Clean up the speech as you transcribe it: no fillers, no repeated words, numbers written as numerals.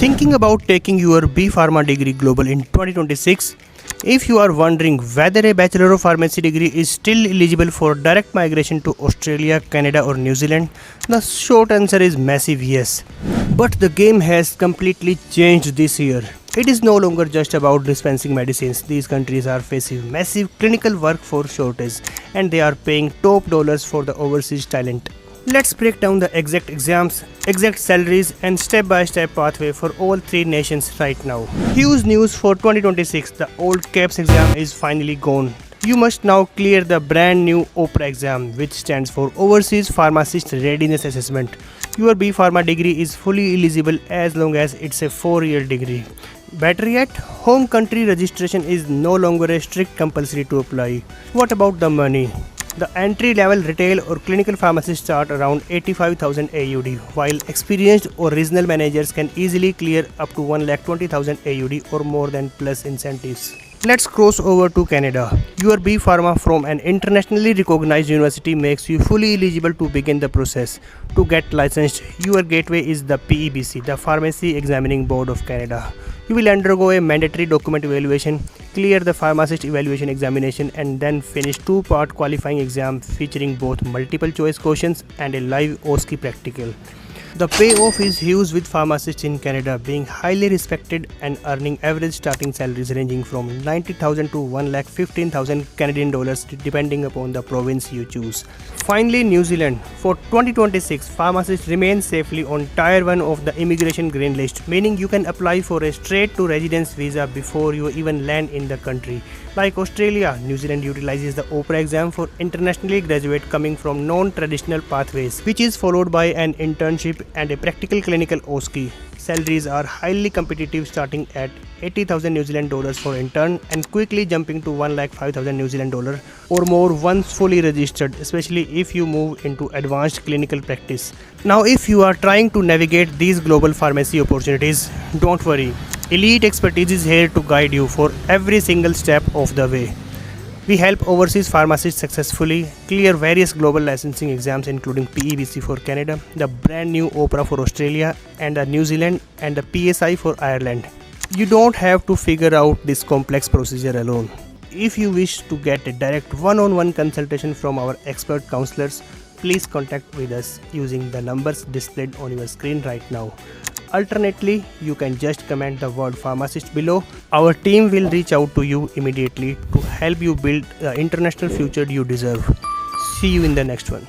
Thinking about taking your B.Pharma degree global in 2026? If you are wondering whether a Bachelor of Pharmacy degree is still eligible for direct migration to Australia, Canada or New Zealand, the short answer is massive yes. But the game has completely changed this year. It is no longer just about dispensing medicines. These countries are facing massive clinical workforce shortage and they are paying top dollars for the overseas talent. Let's break down the exact exams, exact salaries and step-by-step pathway for all three nations right now. Huge news for 2026, the old CAPS exam is finally gone. You must now clear the brand new OPRA exam, which stands for Overseas Pharmacist Readiness Assessment. Your B.Pharma degree is fully eligible as long as it's a 4-year degree. Better yet, home country registration is no longer a strict compulsory to apply. What about the money? The entry-level retail or clinical pharmacists start around 85,000 AUD, while experienced or regional managers can easily clear up to 1,20,000 AUD or more than plus incentives. Let's cross over to Canada. Your B.Pharma from an internationally recognized university makes you fully eligible to begin the process. To get licensed, your gateway is the PEBC, the Pharmacy Examining Board of Canada. You will undergo a mandatory document evaluation, clear the pharmacist evaluation examination and then finish 2-part qualifying exam featuring both multiple choice questions and a live OSCE practical. The payoff is huge with pharmacists in Canada being highly respected and earning average starting salaries ranging from 90,000 to 1,15,000 Canadian dollars depending upon the province you choose. Finally, New Zealand. For 2026, pharmacists remain safely on Tier 1 of the immigration green list, meaning you can apply for a straight to residence visa before you even land in the country. Like Australia, New Zealand utilizes the OPRA exam for internationally graduate coming from non-traditional pathways, which is followed by an internship and a practical clinical OSCE. Salaries are highly competitive, starting at 80,000 New Zealand dollars for intern and quickly jumping to 1,05,000 New Zealand dollar or more once fully registered, especially if you move into advanced clinical practice. Now, if you are trying to navigate these global pharmacy opportunities, don't worry. Elite expertise is here to guide you for every single step of the way. We help overseas pharmacists successfully clear various global licensing exams including PEBC for Canada, the brand new OPRA for Australia and New Zealand and the PSI for Ireland. You don't have to figure out this complex procedure alone. If you wish to get a direct one-on-one consultation from our expert counselors, please contact with us using the numbers displayed on your screen right now. Alternately, you can just comment the word pharmacist below. Our team will reach out to you immediately to help you build the international future you deserve. See you in the next one.